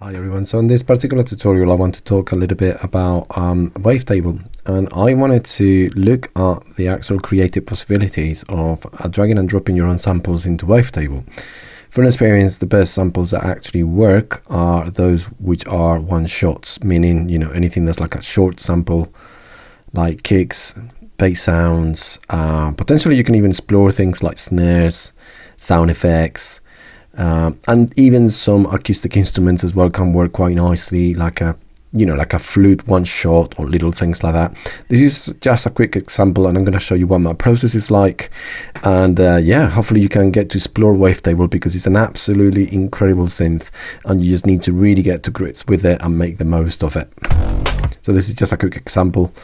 Hi everyone, so in this particular tutorial I want to talk a little bit about Wavetable, and I wanted to look at the actual creative possibilities of dragging and dropping your own samples into Wavetable. From experience, the best samples that actually work are those which are one-shots, meaning, you know, anything that's like a short sample, like kicks, bass sounds, potentially you can even explore things like snares, sound effects, and even some acoustic instruments as well can work quite nicely, like a flute one shot or little things like that. This is just a quick example, and I'm going to show you what my process is like. And yeah, hopefully you can get to explore Wavetable, because it's an absolutely incredible synth, and you just need to really get to grips with it and make the most of it. So this is just a quick example.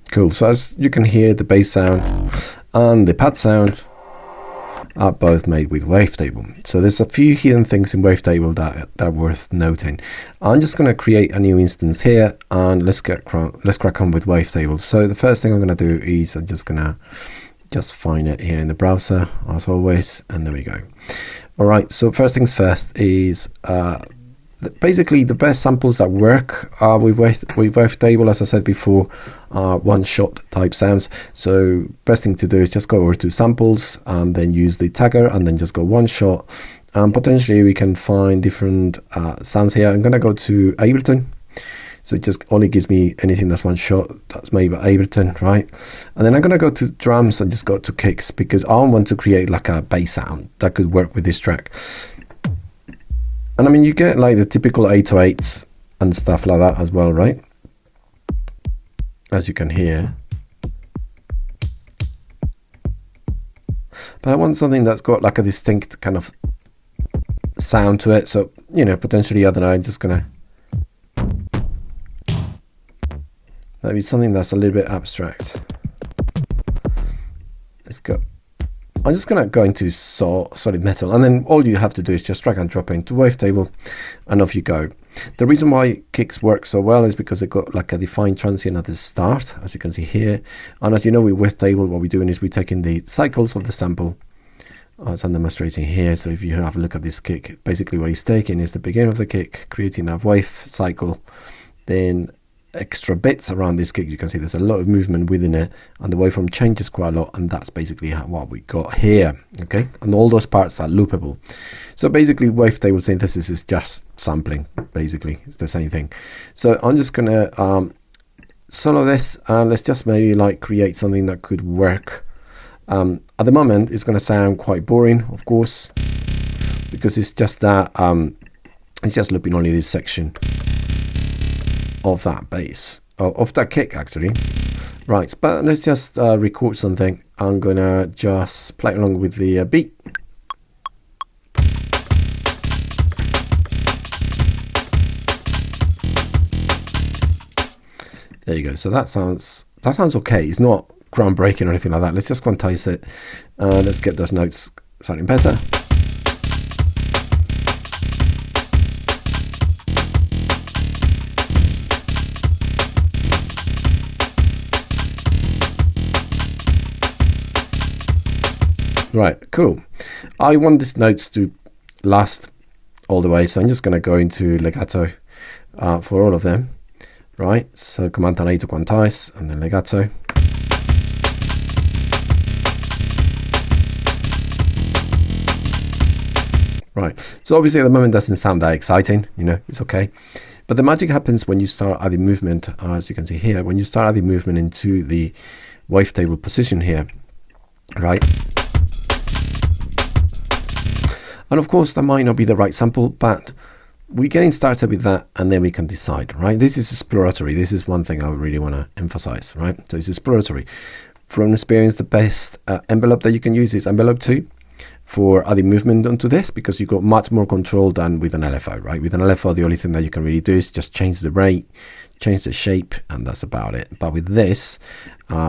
Cool. So as you can hear, the bass sound and the pad sound are both made with Wavetable. So there's a few hidden things in Wavetable that are worth noting. I'm just going to create a new instance here, and let's crack on with Wavetable. So the first thing I'm going to do is I'm just going to find it here in the browser as always, and there we go. All right. So first things first is basically the best samples that work with Wavetable, as I said before, are one-shot type sounds. So best thing to do is just go over to samples and then use the tagger and then just go one shot, and potentially we can find different sounds here. I'm gonna go to Ableton, so it just only gives me anything that's one shot that's made by Ableton, right? And then I'm gonna go to drums and just go to kicks, because I want to create like a bass sound that could work with this track. And I mean, you get like the typical 808s and stuff like that as well, right? As you can hear. But I want something that's got like a distinct kind of sound to it. So, you know, potentially, I don't know, I'm just gonna maybe something that's a little bit abstract. Let's go. I'm just going to go into solid metal, and then all you have to do is just drag and drop it into Wavetable, and off you go. The reason why kicks work so well is because they've got like a defined transient at the start, as you can see here. And as you know, with Wavetable, what we're doing is we're taking the cycles of the sample, as I'm demonstrating here. So if you have a look at this kick, basically what he's taking is the beginning of the kick, creating a wave cycle, then extra bits around this kick. You can see there's a lot of movement within it, and the waveform changes quite a lot, and that's basically what we got here. Okay, and all those parts are loopable. So basically Wavetable synthesis is just sampling. Basically it's the same thing. So I'm just gonna solo this, and let's just maybe like create something that could work. At the moment it's going to sound quite boring, of course, because it's just that it's just looping only this section of that bass, of that kick actually, right? But let's just record something. I'm gonna just play along with the beat. There you go. So that sounds okay. It's not groundbreaking or anything like that. Let's just quantize it. Let's get those notes sounding better. Right, cool. I want these notes to last all the way, so I'm just going to go into legato for all of them. Right, so Command and A to quantize, and then legato. Right, so obviously at the moment doesn't sound that exciting, you know, it's okay. But the magic happens when you start adding movement, as you can see here, when you start adding movement into the Wavetable position here, right? And of course, that might not be the right sample, but we're getting started with that, and then we can decide, right? This is exploratory. This is one thing I really want to emphasize, right? So it's exploratory. From experience, the best envelope that you can use is envelope 2 for adding movement onto this, because you've got much more control than with an LFO, right? With an LFO, the only thing that you can really do is just change the rate, change the shape, and that's about it. But with this,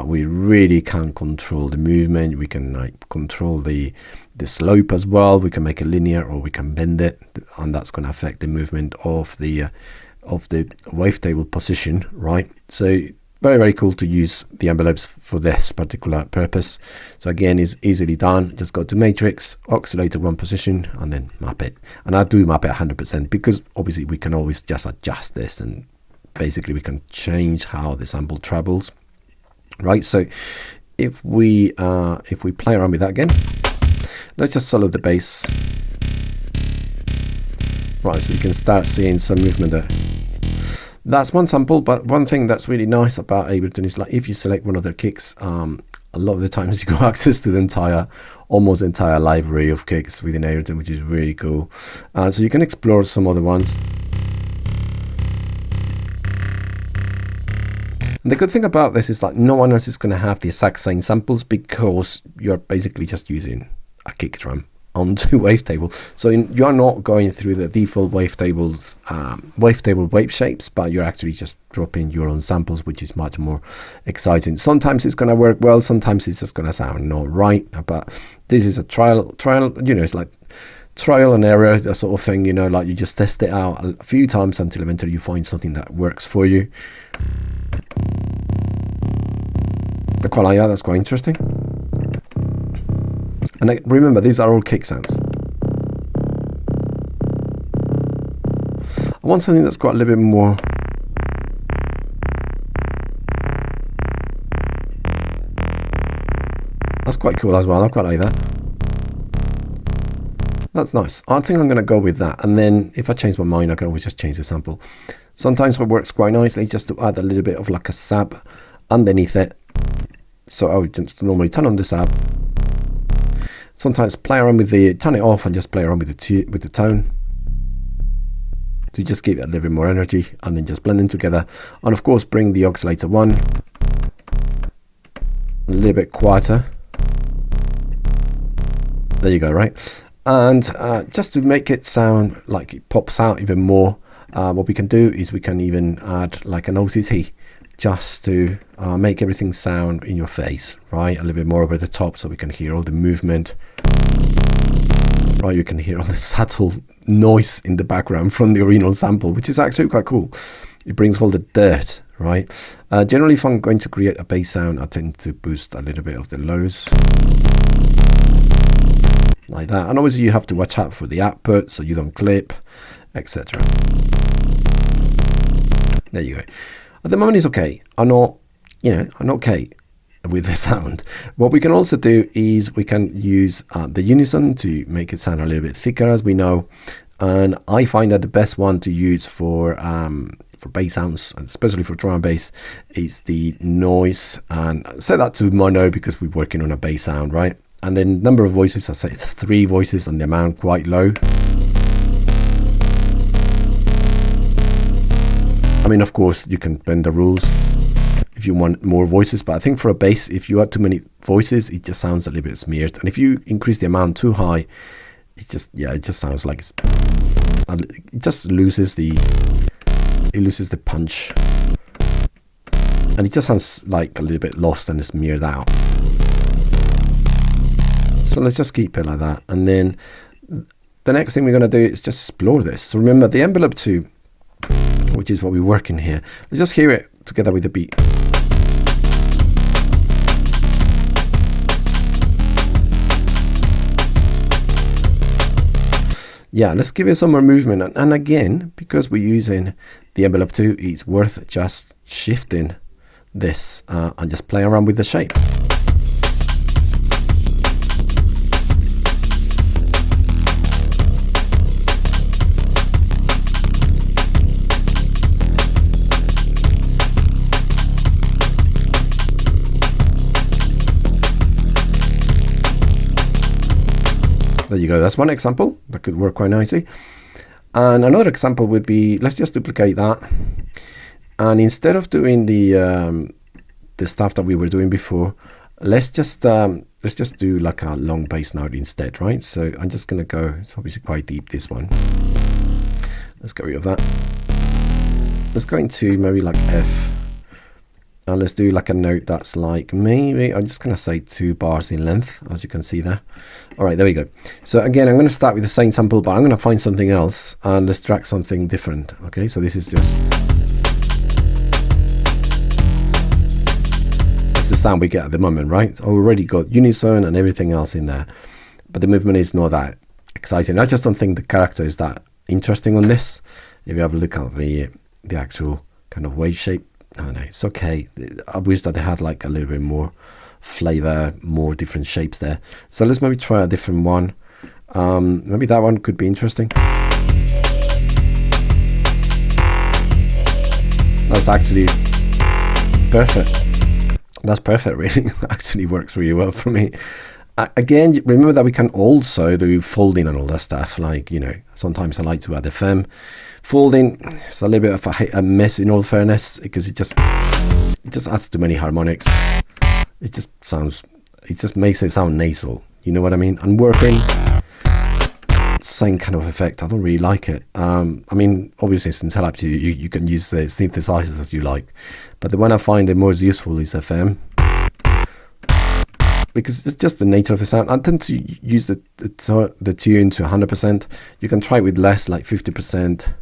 we really can control the movement. We can like control the slope as well. We can make it linear, or we can bend it, and that's going to affect the movement of the of the wavetable position, right? So very, very cool to use the envelopes for this particular purpose. So again, it's easily done. Just go to matrix, oscillator 1 position, and then map it. And I do map it 100% because obviously we can always just adjust this, and basically we can change how the sample travels, right? So if we play around with that again, let's just solo the bass. Right, so you can start seeing some movement there. That's one sample, but one thing that's really nice about Ableton is, like, if you select one of their kicks, a lot of the times you got access to the almost entire library of kicks within Ableton, which is really cool. So you can explore some other ones. And the good thing about this is, like, no one else is going to have the exact same samples because you're basically just using a kick drum onto Wavetable. So you're not going through the default Wavetable wave shapes, but you're actually just dropping your own samples, which is much more exciting. Sometimes it's going to work well, sometimes it's just going to sound not right, but this is a trial, you know, it's like trial and error, that sort of thing, you know, like you just test it out a few times until eventually you find something that works for you. I quite like that, that's quite interesting. And remember, these are all kick sounds. I want something that's got a little bit more. That's quite cool as well. I quite like that. That's nice. I think I'm going to go with that. And then if I change my mind, I can always just change the sample. Sometimes what works quite nicely is just to add a little bit of like a sab underneath it. So I would just normally turn on the sab. Sometimes play around with turn it off and just play around with the tone to just give it a little bit more energy, and then just blend them together. And of course, bring the oscillator 1 a little bit quieter. There you go, right? And just to make it sound like it pops out even more, what we can do is we can even add like an OTT just to make everything sound in your face, right? A little bit more over the top, so we can hear all the movement, right? You can hear all the subtle noise in the background from the original sample, which is actually quite cool. It brings all the dirt, right? Generally, if I'm going to create a bass sound, I tend to boost a little bit of the lows, like that. And obviously you have to watch out for the output so you don't clip, etc. There you go. At the moment it's okay. I'm okay with the sound. What we can also do is we can use the unison to make it sound a little bit thicker, as we know. And I find that the best one to use for bass sounds, especially for drum and bass, is the noise. And set that to mono because we're working on a bass sound, right? And then number of voices, I say 3 voices, and the amount quite low. I mean, of course, you can bend the rules if you want more voices, but I think for a bass, if you add too many voices, it just sounds a little bit smeared. And if you increase the amount too high, it just sounds like it just loses the punch, and it just sounds like a little bit lost and smeared out. So let's just keep it like that. And then the next thing we're going to do is just explore this. So remember the envelope 2, which is what we work in here. Let's just hear it together with the beat. Yeah, let's give it some more movement. And again, because we're using the envelope 2, it's worth just shifting this and just play around with the shape. There you go, that's one example that could work quite nicely. And another example would be, let's just duplicate that. And instead of doing the stuff that we were doing before, let's just do like a long bass note instead, right? So I'm just gonna go, it's obviously quite deep, this one. Let's get rid of that. Let's go into maybe like F, And let's do like a note that's like, maybe I'm just going to say 2 bars in length, as you can see there. All right, there we go. So again, I'm going to start with the same sample, but I'm going to find something else and let's track something different. Okay, so this is just, that's the sound we get at the moment, right? It's already got unison and everything else in there, but the movement is not that exciting. I just don't think the character is that interesting on this. If you have a look at the actual kind of wave shape, I don't know, it's okay. I wish that they had like a little bit more flavor, more different shapes there. So let's maybe try a different one. Maybe that one could be interesting. That's actually perfect. That's perfect, really. Actually works really well for me. Again, remember that we can also do folding and all that stuff. Like, you know, sometimes I like to add FM. Folding, it's a little bit of a mess in all fairness, because it just adds too many harmonics. It just makes it sound nasal. You know what I mean? And warping, same kind of effect. I don't really like it. I mean, obviously it's entirely up to you. You can use the synthesizers as you like, but the one I find the most useful is FM, because it's just the nature of the sound. I tend to use the tune to 100%. You can try with less, like 50%.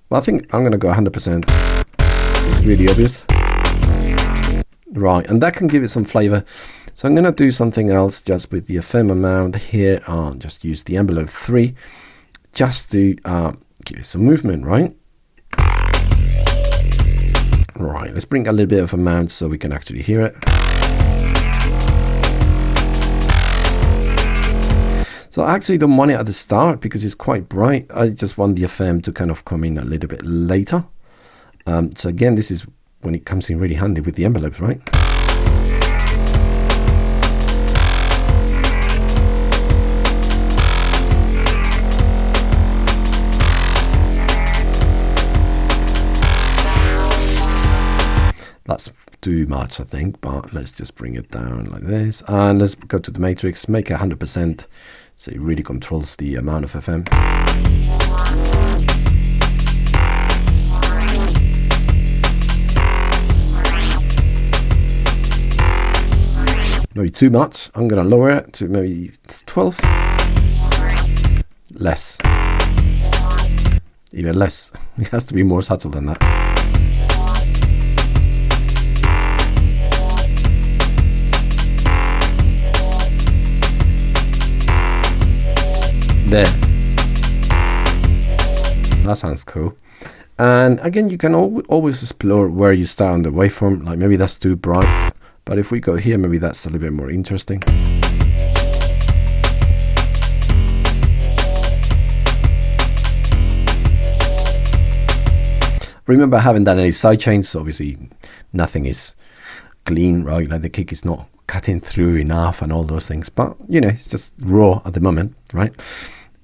But I think I'm going to go 100%. It's really obvious. Right, and that can give it some flavor. So I'm going to do something else just with the FM amount here. I'll just use the envelope 3 just to give it some movement, right? Right, let's bring a little bit of amount so we can actually hear it. So I actually don't want it at the start because it's quite bright. I just want the FM to kind of come in a little bit later. So again, this is when it comes in really handy with the envelopes, right? That's too much, I think, but let's just bring it down like this. And let's go to the matrix, make it 100%, so it really controls the amount of FM. Maybe too much. I'm going to lower it to maybe 12. Less. Even less. It has to be more subtle than that. There. That sounds cool. And again, you can always explore where you start on the waveform. Like maybe that's too bright, but if we go here, maybe that's a little bit more interesting. Remember, I haven't done any side chains, so obviously nothing is clean, right? Like the kick is not cutting through enough and all those things, but you know, it's just raw at the moment, right?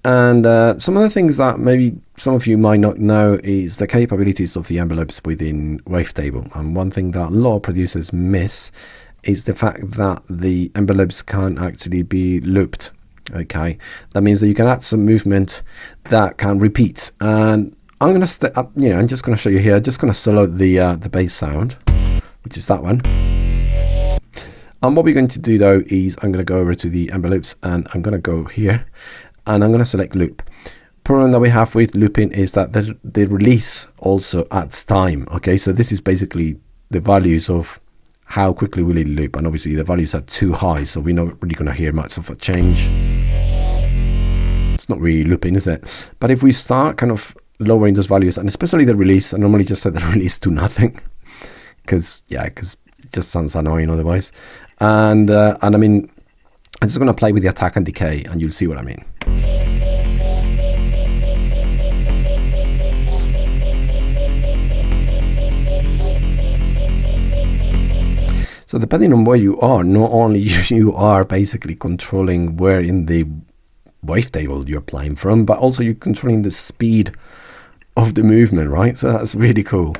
And some other things that maybe some of you might not know is the capabilities of the envelopes within Wavetable. And one thing that a lot of producers miss is the fact that the envelopes can actually be looped. Okay, that means that you can add some movement that can repeat. And I'm going to step up, you know, I'm just going to show you here. Just going to solo the bass sound, which is that one. And what we're going to do though is I'm going to go over to the envelopes and I'm going to go here and I'm going to select loop. Problem that we have with looping is that the release also adds time. Okay, so this is basically the values of how quickly will it loop, and obviously the values are too high, so we're not really going to hear much of a change. It's not really looping, is it? But if we start kind of lowering those values, and especially the release, I normally just set the release to nothing because it just sounds annoying otherwise. And I mean, I'm just going to play with the attack and decay and you'll see what I mean. So depending on where you are, not only you are basically controlling where in the wavetable you're playing from, but also you're controlling the speed of the movement, right? So that's really cool.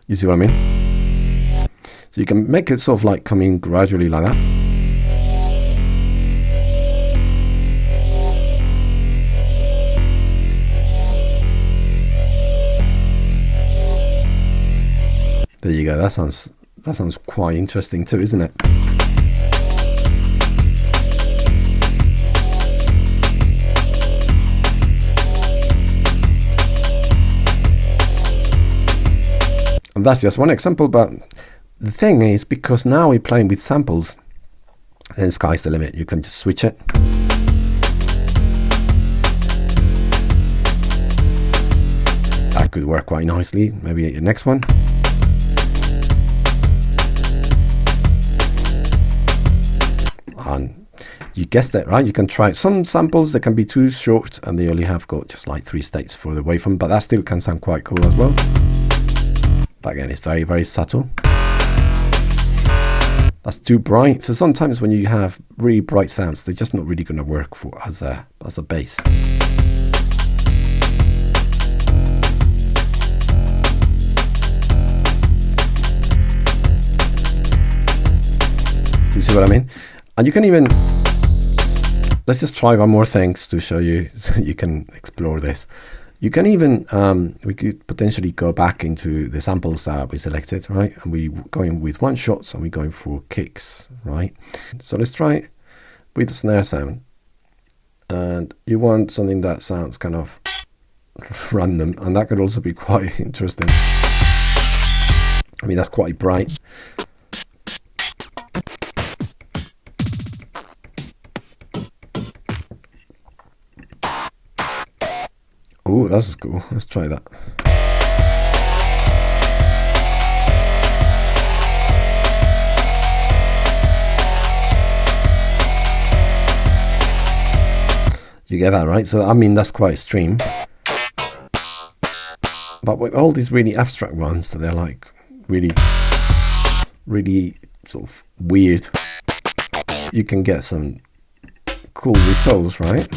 You see what I mean? So you can make it sort of like come in gradually like that. There you go. That sounds quite interesting too, isn't it? And that's just one example, but the thing is, because now we're playing with samples, then sky's the limit. You can just switch it. That could work quite nicely. Maybe the next one. And you guessed it, right? You can try some samples that can be too short and they only have got just like 3 states for the waveform, but that still can sound quite cool as well. But again, it's very, very subtle. That's too bright. So sometimes when you have really bright sounds, they're just not really going to work for as a bass. You see what I mean? And you can even, let's just try one more thing to show you so you can explore this. You can even, we could potentially go back into the samples that we selected, right? And we going with one shot, so we're going for kicks, right? So let's try it with the snare sound. And you want something that sounds kind of random, and that could also be quite interesting. I mean, that's quite bright. Oh, that's cool. Let's try that. You get that, right? So, I mean, that's quite extreme. But with all these really abstract ones, so they're like really, really sort of weird, you can get some cool results, right?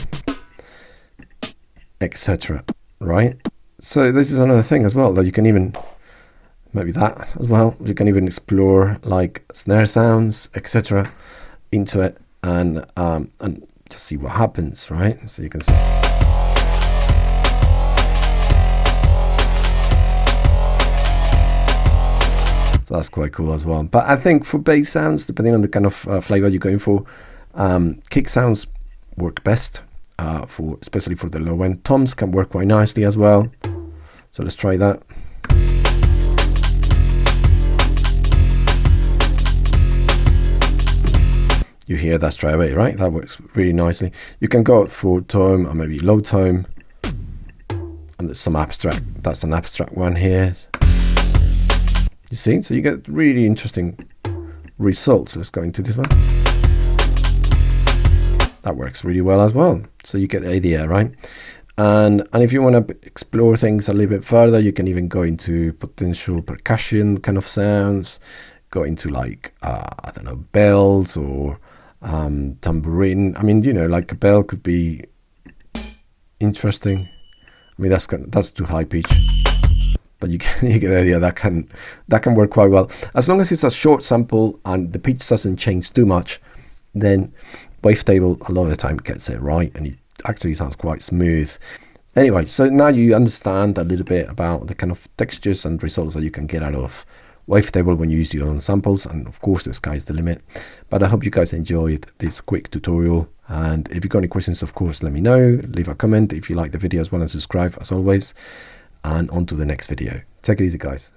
Etc. Right? So this is another thing as well, that you can even, maybe that as well, you can even explore like snare sounds, etc. into it, and just see what happens, right? So you can see. So that's quite cool as well. But I think for bass sounds, depending on the kind of flavor you're going for, kick sounds work best. Especially for the low end. Toms can work quite nicely as well. So let's try that. You hear that straight away, right? That works really nicely. You can go for tone or maybe low tone. And there's some abstract. That's an abstract one here. You see? So you get really interesting results. Let's go into this one. That works really well as well. So you get the idea, right? And if you want to explore things a little bit further, you can even go into potential percussion kind of sounds, go into like, I don't know, bells or tambourine. I mean, you know, like a bell could be interesting. I mean, that's too high pitch, but you get the idea. That can work quite well. As long as it's a short sample and the pitch doesn't change too much, then Wavetable a lot of the time gets it right, and it actually sounds quite smooth. Anyway, so now you understand a little bit about the kind of textures and results that you can get out of Wavetable when you use your own samples, and of course the sky's the limit. But I hope you guys enjoyed this quick tutorial, and if you've got any questions, of course, let me know. Leave a comment if you like the video as well, and subscribe as always, and on to the next video. Take it easy, guys.